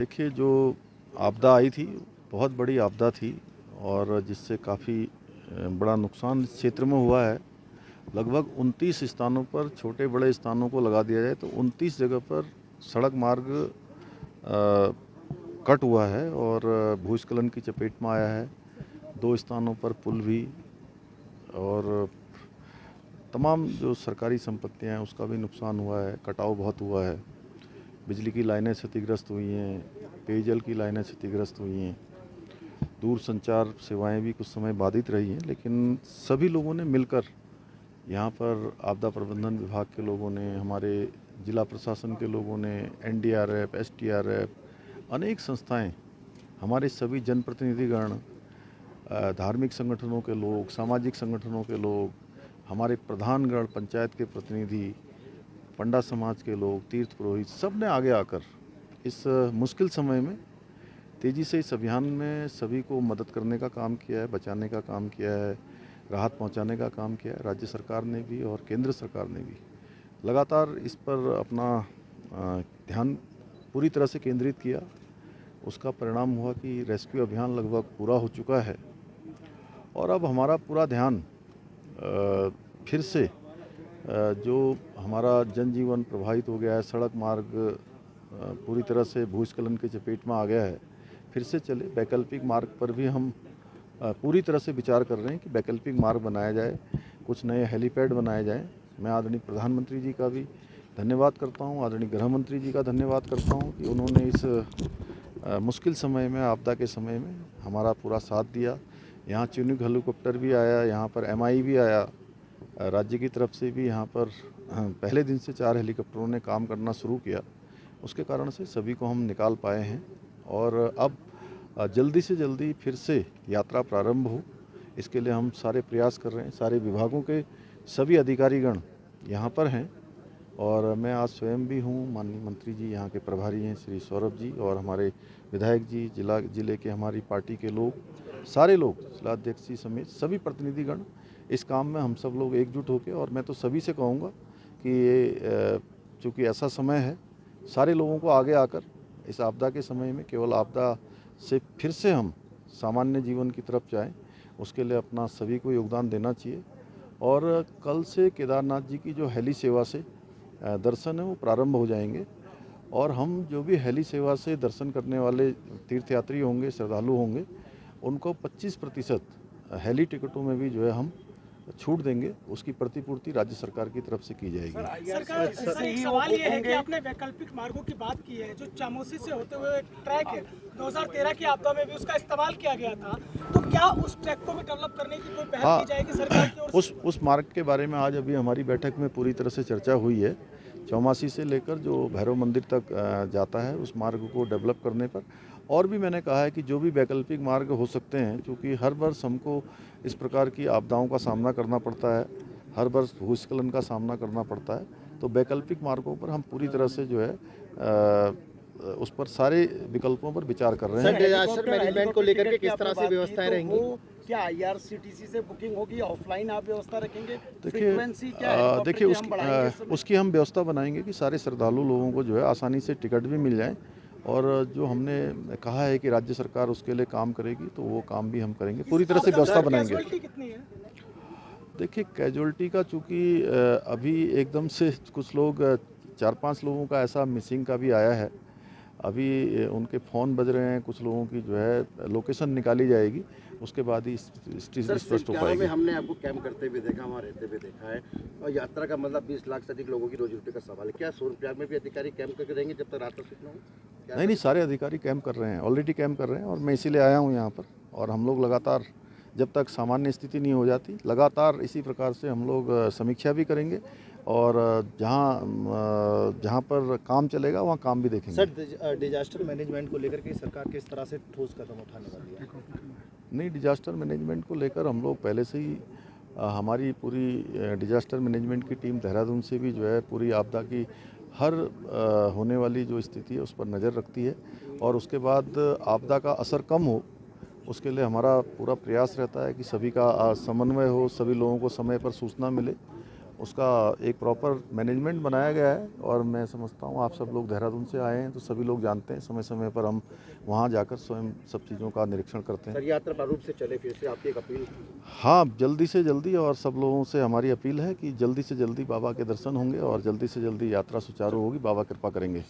देखिए, जो आपदा आई थी, बहुत बड़ी आपदा थी और जिससे काफ़ी बड़ा नुकसान इस क्षेत्र में हुआ है। लगभग 29 स्थानों पर, छोटे बड़े स्थानों को लगा दिया जाए तो 29 जगह पर सड़क मार्ग कट हुआ है और भूस्खलन की चपेट में आया है। 2 स्थानों पर पुल भी और तमाम जो सरकारी संपत्तियां हैं उसका भी नुकसान हुआ है, कटाव बहुत हुआ है। बिजली की लाइनें क्षतिग्रस्त हुई हैं, पेयजल की लाइनें क्षतिग्रस्त हुई हैं, दूरसंचार सेवाएं भी कुछ समय बाधित रही हैं, लेकिन सभी लोगों ने मिलकर यहाँ पर आपदा प्रबंधन विभाग के लोगों ने, हमारे जिला प्रशासन के लोगों ने, एनडीआरएफ, एसडीआरएफ, अनेक संस्थाएं, हमारे सभी जनप्रतिनिधिगण, धार्मिक संगठनों के लोग, सामाजिक संगठनों के लोग, हमारे प्रधानगण, पंचायत के प्रतिनिधि, पंडा समाज के लोग, तीर्थ पुरोहित, सब ने आगे आकर इस मुश्किल समय में तेज़ी से इस अभियान में सभी को मदद करने का काम किया है, बचाने का काम किया है, राहत पहुंचाने का काम किया है। राज्य सरकार ने भी और केंद्र सरकार ने भी लगातार इस पर अपना ध्यान पूरी तरह से केंद्रित किया। उसका परिणाम हुआ कि रेस्क्यू अभियान लगभग पूरा हो चुका है और अब हमारा पूरा ध्यान फिर से जो हमारा जनजीवन प्रभावित हो गया है, सड़क मार्ग पूरी तरह से भूस्खलन के चपेट में आ गया है, फिर से चले। वैकल्पिक मार्ग पर भी हम पूरी तरह से विचार कर रहे हैं कि वैकल्पिक मार्ग बनाया जाए, कुछ नए हेलीपैड बनाए जाएं। मैं आदरणीय प्रधानमंत्री जी का भी धन्यवाद करता हूं, आदरणीय गृह मंत्री जी का धन्यवाद करता हूं कि उन्होंने इस मुश्किल समय में, आपदा के समय में हमारा पूरा साथ दिया। यहाँ चिनूक हेलीकॉप्टर भी आया, यहाँ पर MI भी आया, राज्य की तरफ से भी यहाँ पर पहले दिन से 4 हेलीकॉप्टरों ने काम करना शुरू किया। उसके कारण से सभी को हम निकाल पाए हैं और अब जल्दी से जल्दी फिर से यात्रा प्रारंभ हो, इसके लिए हम सारे प्रयास कर रहे हैं। सारे विभागों के सभी अधिकारीगण यहाँ पर हैं और मैं आज स्वयं भी हूँ। माननीय मंत्री जी यहाँ के प्रभारी हैं श्री सौरभ जी, और हमारे विधायक जी, जिले के हमारी पार्टी के लोग, सारे लोग, जिलाध्यक्ष जी समेत सभी प्रतिनिधिगण इस काम में हम सब लोग एकजुट होकर, और मैं तो सभी से कहूँगा कि ये चूँकि ऐसा समय है, सारे लोगों को आगे आकर इस आपदा के समय में केवल आपदा से फिर से हम सामान्य जीवन की तरफ जाएं, उसके लिए अपना सभी को योगदान देना चाहिए। और कल से केदारनाथ जी की जो हेली सेवा से दर्शन है वो प्रारंभ हो जाएंगे और हम जो भी हेली सेवा से दर्शन करने वाले तीर्थयात्री होंगे, श्रद्धालु होंगे, उनको 25% हेली टिकटों में भी जो है हम छूट देंगे। उसकी प्रतिपूर्ति राज्य सरकार की तरफ से की जाएगी। सर, एक सवाल ये है कि आपने वैकल्पिक मार्गों की बात की है, जो चामोसी से होते हुए एक ट्रैक है, 2013 की आपदा में भी उसका इस्तेमाल किया गया था, तो क्या उस ट्रैक को भी डेवलप करने की कोई पहल की जाएगी सरकार की ओर से? उस मार्ग के बारे में आज अभी हमारी बैठक में पूरी तरह से चर्चा हुई है। चौमासी से लेकर जो भैरव मंदिर तक जाता है, उस मार्ग को डेवलप करने पर, और भी मैंने कहा है कि जो भी वैकल्पिक मार्ग हो सकते हैं, क्योंकि हर वर्ष हमको इस प्रकार की आपदाओं का सामना करना पड़ता है, हर वर्ष भूस्खलन का सामना करना पड़ता है, तो वैकल्पिक मार्गों पर हम पूरी तरह से जो है उस पर सारे विकल्पों पर विचार कर रहे हैं। डिजास्टर मैनेजमेंट को लेकर के किस तरह से व्यवस्थाएं रहेंगी? क्या IRCTC से बुकिंग होगी, ऑफलाइन आप व्यवस्था रखेंगे? देखिए उसकी हम व्यवस्था बनाएंगे कि सारे श्रद्धालु लोगों को जो है आसानी से टिकट भी मिल जाए, और जो हमने कहा है कि राज्य सरकार उसके लिए काम करेगी, तो वो काम भी हम करेंगे, पूरी तरह से व्यवस्था बनाएंगे। कितनी है? देखिए, कैजुअल्टी का चूँकि अभी एकदम से कुछ लोग 4-5 लोगों का ऐसा मिसिंग का भी आया है। अभी उनके फ़ोन बज रहे हैं, कुछ लोगों की जो है लोकेशन निकाली जाएगी, उसके बाद ही स्थिति स्पष्ट हो पाएगी। हमने आपको कैंप करते हुए देखा, वहाँ रहते हुए देखा है, और यात्रा का मतलब 20 लाख से अधिक लोगों की रोजी रोटी का सवाल है। क्या सोनप्रयाग में भी अधिकारी कैंप करके रहेंगे जब तक रात का सूचना हो? नहीं, सारे अधिकारी कैंप कर रहे हैं, ऑलरेडी कैंप कर रहे हैं, और मैं इसीलिए आया हूँ यहाँ पर। और हम लोग लगातार, जब तक सामान्य स्थिति नहीं हो जाती, लगातार इसी प्रकार से हम लोग समीक्षा भी करेंगे, और जहाँ पर काम चलेगा वहाँ काम भी देखेंगे। सर, डिजास्टर मैनेजमेंट को लेकर के सरकार किस तरह से ठोस कदम उठाने वाली है? नहीं, डिजास्टर मैनेजमेंट को लेकर हम लोग पहले से ही हमारी पूरी डिजास्टर मैनेजमेंट की टीम देहरादून से भी जो है पूरी आपदा की हर होने वाली जो स्थिति है उस पर नज़र रखती है, और उसके बाद आपदा का असर कम हो, उसके लिए हमारा पूरा प्रयास रहता है कि सभी का समन्वय हो, सभी लोगों को समय पर सूचना मिले, उसका एक प्रॉपर मैनेजमेंट बनाया गया है और मैं समझता हूँ आप सब लोग देहरादून से आए हैं तो सभी लोग जानते हैं समय समय पर हम वहाँ जाकर स्वयं सब चीज़ों का निरीक्षण करते हैं। सर यात्रा प्रारूप से चले फिर से आपकी एक अपील। हाँ, जल्दी से जल्दी और सब लोगों से हमारी अपील है कि जल्दी से जल्दी बाबा के दर्शन होंगे और जल्दी से जल्दी यात्रा सुचारू होगी, बाबा कृपा करेंगे।